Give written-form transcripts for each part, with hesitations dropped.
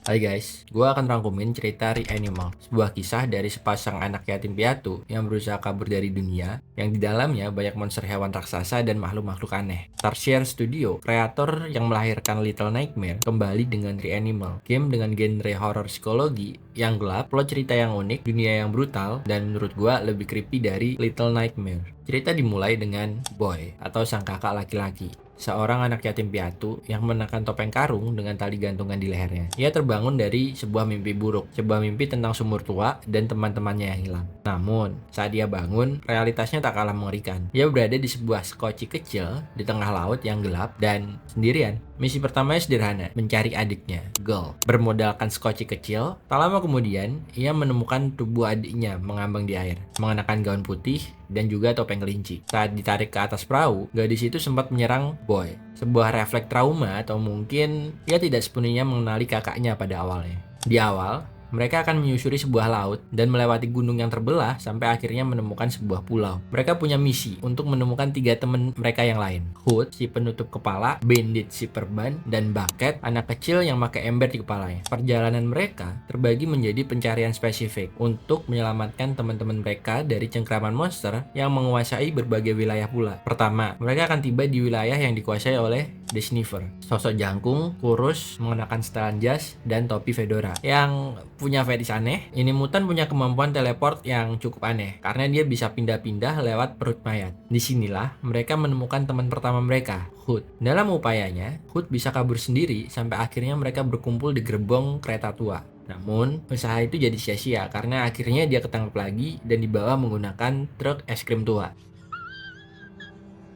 Hai guys, gue akan rangkumin cerita Reanimal, sebuah kisah dari sepasang anak yatim piatu yang berusaha kabur dari dunia, yang di dalamnya banyak monster hewan raksasa dan makhluk-makhluk aneh. Tarsier Studio, kreator yang melahirkan Little Nightmare, kembali dengan Reanimal, game dengan genre horror psikologi yang gelap, plot cerita yang unik, dunia yang brutal, dan menurut gue lebih creepy dari Little Nightmare. Cerita dimulai dengan Boy, atau sang kakak laki-laki. Seorang anak yatim piatu yang mengenakan topeng karung dengan tali gantungan di lehernya. Ia terbangun dari sebuah mimpi buruk, sebuah mimpi tentang sumur tua dan teman-temannya yang hilang. Namun, saat dia bangun, realitasnya tak kalah mengerikan. Ia berada di sebuah skoci kecil di tengah laut yang gelap dan sendirian. Misi pertamanya sederhana, mencari adiknya, Girl. Bermodalkan skoci kecil, tak lama kemudian, ia menemukan tubuh adiknya mengambang di air, mengenakan gaun putih dan juga topeng kelinci. Saat ditarik ke atas perahu, gadis itu sempat menyerang Boy. Sebuah refleks trauma atau mungkin ia tidak sepenuhnya mengenali kakaknya pada awalnya. Di awal, mereka akan menyusuri sebuah laut dan melewati gunung yang terbelah sampai akhirnya menemukan sebuah pulau. Mereka punya misi untuk menemukan 3 teman mereka yang lain. Hood, si penutup kepala, Bandit, si perban, dan Bucket, anak kecil yang pakai ember di kepalanya. Perjalanan mereka terbagi menjadi pencarian spesifik untuk menyelamatkan teman-teman mereka dari cengkraman monster yang menguasai berbagai wilayah pula. Pertama, mereka akan tiba di wilayah yang dikuasai oleh The Sniffer, sosok jangkung, kurus, mengenakan setelan jas, dan topi fedora. Yang punya fetish aneh, ini mutan punya kemampuan teleport yang cukup aneh, karena dia bisa pindah-pindah lewat perut mayat. Disinilah mereka menemukan teman pertama mereka, Hood. Dalam upayanya, Hood bisa kabur sendiri sampai akhirnya mereka berkumpul di gerbong kereta tua. Namun, usaha itu jadi sia-sia karena akhirnya dia ketangkep lagi dan dibawa menggunakan truk es krim tua.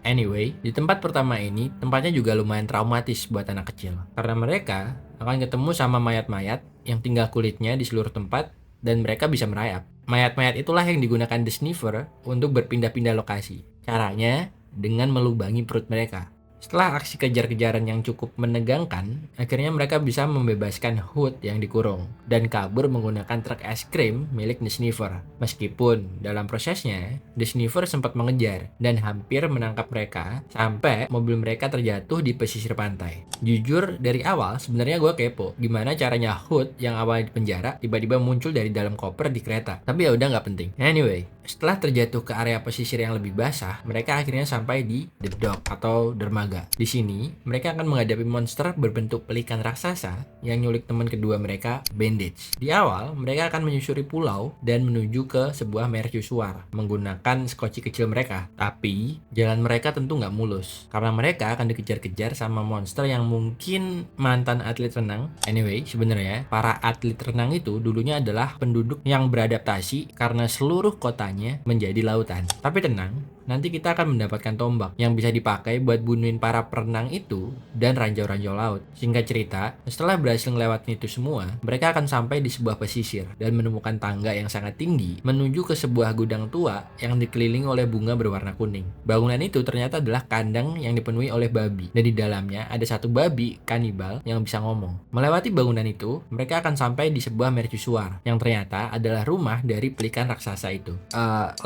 Anyway, di tempat pertama ini, tempatnya juga lumayan traumatis buat anak kecil. Karena mereka akan ketemu sama mayat-mayat yang tinggal kulitnya di seluruh tempat dan mereka bisa merayap. Mayat-mayat itulah yang digunakan The Sniffer untuk berpindah-pindah lokasi. Caranya dengan melubangi perut mereka. Setelah aksi kejar-kejaran yang cukup menegangkan, akhirnya mereka bisa membebaskan Hood yang dikurung dan kabur menggunakan truk es krim milik The Sniffer. Meskipun dalam prosesnya, The Sniffer sempat mengejar dan hampir menangkap mereka sampai mobil mereka terjatuh di pesisir pantai. Jujur, dari awal sebenarnya gue kepo gimana caranya Hood yang awalnya di penjara tiba-tiba muncul dari dalam koper di kereta. Tapi ya udah nggak penting. Anyway, setelah terjatuh ke area pesisir yang lebih basah, mereka akhirnya sampai di The Dock atau dermaga. Di sini, mereka akan menghadapi monster berbentuk pelikan raksasa yang nyulik teman kedua mereka, Bandage. Di awal, mereka akan menyusuri pulau dan menuju ke sebuah mercusuar menggunakan skoci kecil mereka. Tapi, jalan mereka tentu nggak mulus, karena mereka akan dikejar-kejar sama monster yang mungkin mantan atlet renang. Anyway, sebenarnya para atlet renang itu dulunya adalah penduduk yang beradaptasi karena seluruh kotanya menjadi lautan. Tapi tenang, nanti kita akan mendapatkan tombak yang bisa dipakai buat bunuhin para perenang itu dan ranjau-ranjau laut. Singkat cerita, setelah berhasil ngelewatin itu semua, mereka akan sampai di sebuah pesisir dan menemukan tangga yang sangat tinggi menuju ke sebuah gudang tua yang dikelilingi oleh bunga berwarna kuning. Bangunan itu ternyata adalah kandang yang dipenuhi oleh babi, dan di dalamnya ada satu babi kanibal yang bisa ngomong. Melewati bangunan itu, mereka akan sampai di sebuah mercusuar yang ternyata adalah rumah dari pelikan raksasa itu.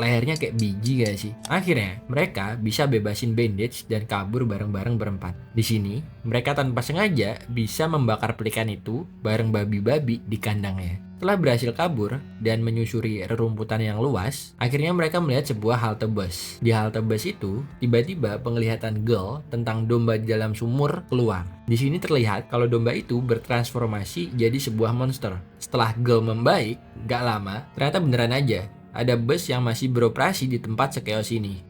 Lehernya kayak biji gak sih? Akhirnya, mereka bisa bebasin Bandage dan kabur bareng-bareng berempat. Di sini, mereka tanpa sengaja bisa membakar pelikan itu bareng babi-babi di kandangnya. Setelah berhasil kabur dan menyusuri rerumputan yang luas, akhirnya mereka melihat sebuah halte bus. Di halte bus itu, tiba-tiba penglihatan Girl tentang domba di dalam sumur keluar. Di sini terlihat kalau domba itu bertransformasi jadi sebuah monster. Setelah Girl membaik, gak lama, ternyata beneran aja ada bus yang masih beroperasi di tempat sekeos ini.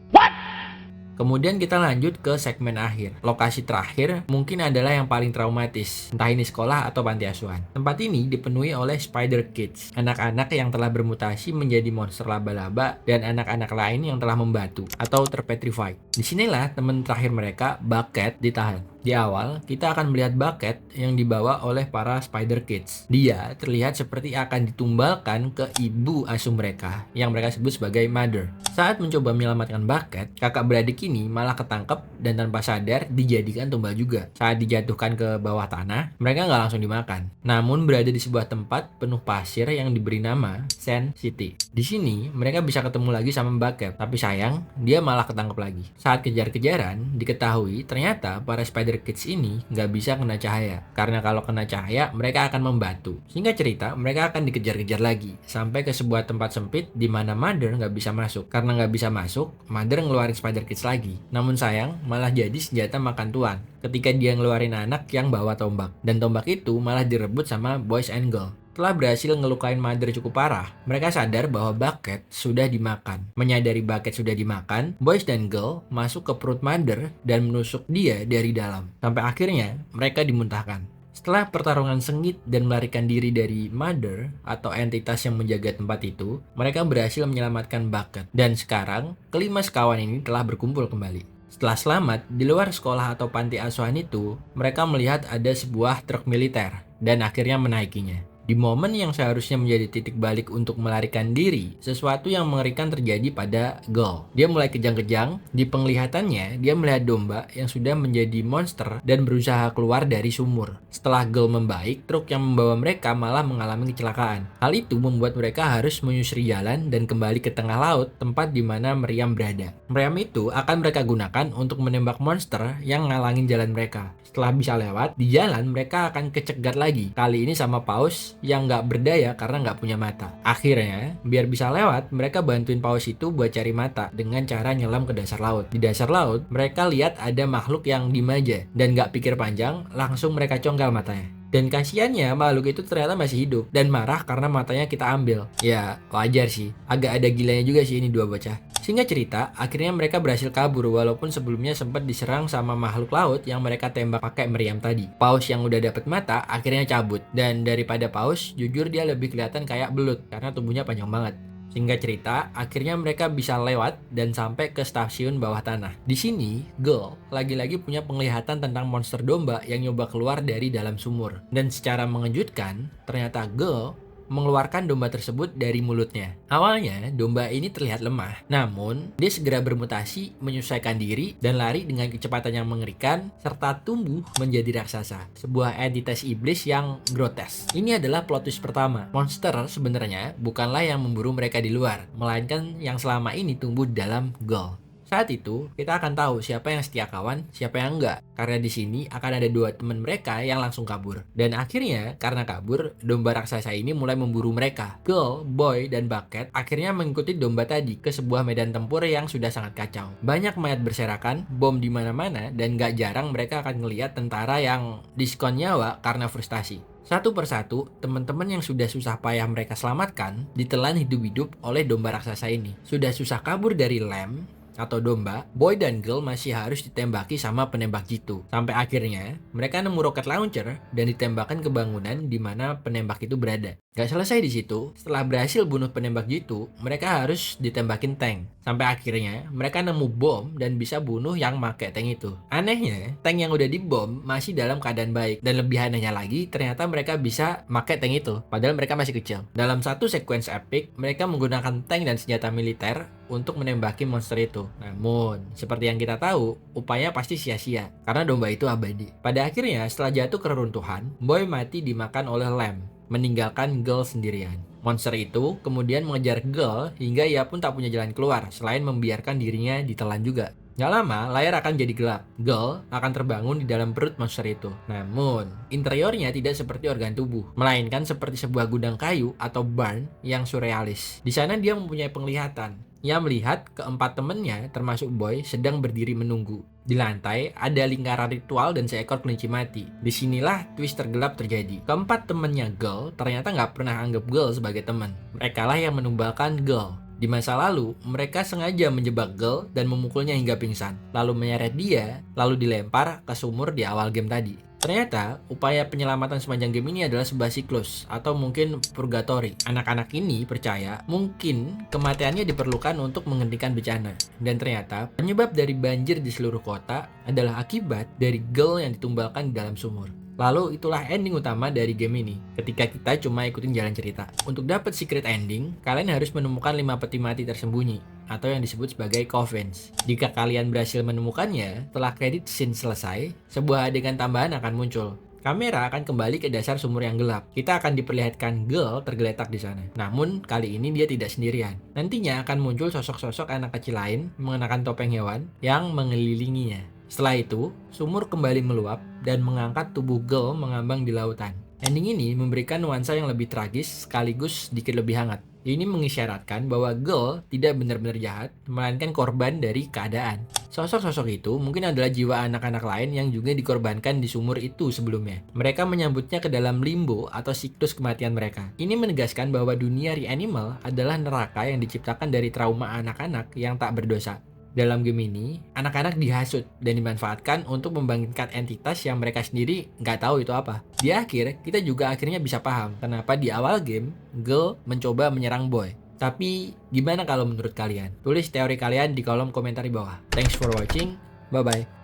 Kemudian kita lanjut ke segmen akhir. Lokasi terakhir mungkin adalah yang paling traumatis, entah ini sekolah atau panti asuhan. Tempat ini dipenuhi oleh Spider Kids, anak-anak yang telah bermutasi menjadi monster laba-laba dan anak-anak lain yang telah membatu atau terpetrified. Disinilah teman terakhir mereka, Bucket, ditahan. Di awal, kita akan melihat Bucket yang dibawa oleh para Spider Kids. Dia terlihat seperti akan ditumbalkan ke ibu asuh mereka, yang mereka sebut sebagai Mother. Saat mencoba menyelamatkan Bucket, kakak beradik ini malah ketangkep dan tanpa sadar dijadikan tumbal juga. Saat dijatuhkan ke bawah tanah, mereka nggak langsung dimakan, namun berada di sebuah tempat penuh pasir yang diberi nama Sand City. Di sini, mereka bisa ketemu lagi sama Bucket, tapi sayang, dia malah ketangkep lagi. Saat kejar-kejaran, diketahui ternyata para Spider Spider Kids ini nggak bisa kena cahaya, karena kalau kena cahaya mereka akan membatu. Singkat cerita, mereka akan dikejar-kejar lagi sampai ke sebuah tempat sempit di mana Mother nggak bisa masuk. Karena nggak bisa masuk, Mother ngeluarin Spider Kids lagi. Namun sayang, malah jadi senjata makan tuan ketika dia ngeluarin anak yang bawa tombak. Dan tombak itu malah direbut sama Boys and Girl. Setelah berhasil ngelukain Mother cukup parah, mereka sadar bahwa Bucket sudah dimakan. Menyadari Bucket sudah dimakan, Boys dan Girl masuk ke perut Mother dan menusuk dia dari dalam. Sampai akhirnya mereka dimuntahkan. Setelah pertarungan sengit dan melarikan diri dari Mother atau entitas yang menjaga tempat itu, mereka berhasil menyelamatkan Bucket. Dan sekarang, kelima sekawan ini telah berkumpul kembali. Setelah selamat, di luar sekolah atau panti asuhan itu, mereka melihat ada sebuah truk militer dan akhirnya menaikinya. Di momen yang seharusnya menjadi titik balik untuk melarikan diri, sesuatu yang mengerikan terjadi pada Girl. Dia mulai kejang-kejang, di penglihatannya dia melihat domba yang sudah menjadi monster dan berusaha keluar dari sumur. Setelah Girl membaik, truk yang membawa mereka malah mengalami kecelakaan. Hal itu membuat mereka harus menyusuri jalan dan kembali ke tengah laut, tempat di mana meriam berada. Meriam itu akan mereka gunakan untuk menembak monster yang ngalangin jalan mereka. Setelah bisa lewat, di jalan mereka akan kecegat lagi, kali ini sama paus yang nggak berdaya karena nggak punya mata. Akhirnya, biar bisa lewat, mereka bantuin paus itu buat cari mata dengan cara nyelam ke dasar laut. Di dasar laut, mereka lihat ada makhluk yang dimaja dan nggak pikir panjang, langsung mereka congkel matanya. Dan kasiannya makhluk itu ternyata masih hidup dan marah karena matanya kita ambil. Ya, wajar sih. Agak ada gilanya juga sih ini dua bocah. Singkat cerita, akhirnya mereka berhasil kabur walaupun sebelumnya sempat diserang sama makhluk laut yang mereka tembak pakai meriam tadi. Paus yang udah dapet mata akhirnya cabut, dan daripada paus, jujur dia lebih kelihatan kayak belut karena tubuhnya panjang banget. Singkat cerita, akhirnya mereka bisa lewat dan sampai ke stasiun bawah tanah. Di sini, Girl lagi-lagi punya penglihatan tentang monster domba yang nyoba keluar dari dalam sumur. Dan secara mengejutkan, ternyata Girl mengeluarkan domba tersebut dari mulutnya. Awalnya, domba ini terlihat lemah, namun dia segera bermutasi, menyesuaikan diri, dan lari dengan kecepatan yang mengerikan, serta tumbuh menjadi raksasa, sebuah entitas iblis yang grotes. Ini adalah plot twist pertama. Monster sebenarnya bukanlah yang memburu mereka di luar, melainkan yang selama ini tumbuh di dalam Girl. Saat itu, kita akan tahu siapa yang setia kawan, siapa yang enggak. Karena di sini akan ada dua teman mereka yang langsung kabur. Dan akhirnya, karena kabur, domba raksasa ini mulai memburu mereka. Girl, Boy, dan Bucket akhirnya mengikuti domba tadi ke sebuah medan tempur yang sudah sangat kacau. Banyak mayat berserakan, bom di mana-mana, dan gak jarang mereka akan ngelihat tentara yang diskon nyawa karena frustasi. Satu persatu, teman-teman yang sudah susah payah mereka selamatkan ditelan hidup-hidup oleh domba raksasa ini. Sudah susah kabur dari lem atau domba, Boy dan Girl masih harus ditembaki sama penembak jitu. Sampai akhirnya, mereka nemu rocket launcher dan ditembakkan ke bangunan di mana penembak itu berada. Gak selesai di situ, setelah berhasil bunuh penembak jitu, mereka harus ditembakin tank. Sampai akhirnya, mereka nemu bom dan bisa bunuh yang make tank itu. Anehnya, tank yang udah dibom masih dalam keadaan baik. Dan lebih anehnya lagi, ternyata mereka bisa make tank itu, padahal mereka masih kecil. Dalam satu sequence epic, mereka menggunakan tank dan senjata militer untuk menembaki monster itu. Namun, seperti yang kita tahu, upaya pasti sia-sia, karena domba itu abadi. Pada akhirnya, setelah jatuh ke reruntuhan, Boy mati dimakan oleh Lem, meninggalkan Girl sendirian. Monster itu kemudian mengejar Girl hingga ia pun tak punya jalan keluar selain membiarkan dirinya ditelan juga. Gak lama, layar akan jadi gelap. Girl akan terbangun di dalam perut monster itu. Namun, interiornya tidak seperti organ tubuh, melainkan seperti sebuah gudang kayu atau barn yang surrealis. Di sana dia mempunyai penglihatan. Ia melihat keempat temannya, termasuk Boy, sedang berdiri menunggu. Di lantai ada lingkaran ritual dan seekor kelinci mati. Disinilah twist tergelap terjadi. Keempat temannya Girl ternyata nggak pernah anggap Girl sebagai teman. Merekalah yang menumbalkan Girl. Di masa lalu, mereka sengaja menjebak Girl dan memukulnya hingga pingsan, lalu menyeret dia, lalu dilempar ke sumur di awal game tadi. Ternyata, upaya penyelamatan sepanjang game ini adalah sebuah siklus, atau mungkin purgatory. Anak-anak ini percaya mungkin kematiannya diperlukan untuk menghentikan bencana. Dan ternyata, penyebab dari banjir di seluruh kota adalah akibat dari Girl yang ditumbalkan di dalam sumur. Lalu itulah ending utama dari game ini, ketika kita cuma ikutin jalan cerita. Untuk dapat secret ending, kalian harus menemukan 5 peti mati tersembunyi, atau yang disebut sebagai coffins. Jika kalian berhasil menemukannya, setelah credit scene selesai, sebuah adegan tambahan akan muncul. Kamera akan kembali ke dasar sumur yang gelap. Kita akan diperlihatkan Girl tergeletak di sana. Namun, kali ini dia tidak sendirian. Nantinya akan muncul sosok-sosok anak kecil lain mengenakan topeng hewan yang mengelilinginya. Setelah itu, sumur kembali meluap dan mengangkat tubuh Girl mengambang di lautan. Ending ini memberikan nuansa yang lebih tragis sekaligus sedikit lebih hangat. Ini mengisyaratkan bahwa Girl tidak benar-benar jahat, melainkan korban dari keadaan. Sosok-sosok itu mungkin adalah jiwa anak-anak lain yang juga dikorbankan di sumur itu sebelumnya. Mereka menyambutnya ke dalam limbo atau siklus kematian mereka. Ini menegaskan bahwa dunia Reanimal adalah neraka yang diciptakan dari trauma anak-anak yang tak berdosa. Dalam game ini, anak-anak dihasut dan dimanfaatkan untuk membangkitkan entitas yang mereka sendiri nggak tahu itu apa. Di akhir, kita juga akhirnya bisa paham kenapa di awal game, Girl mencoba menyerang Boy. Tapi, gimana kalau menurut kalian? Tulis teori kalian di kolom komentar di bawah. Thanks for watching, bye-bye.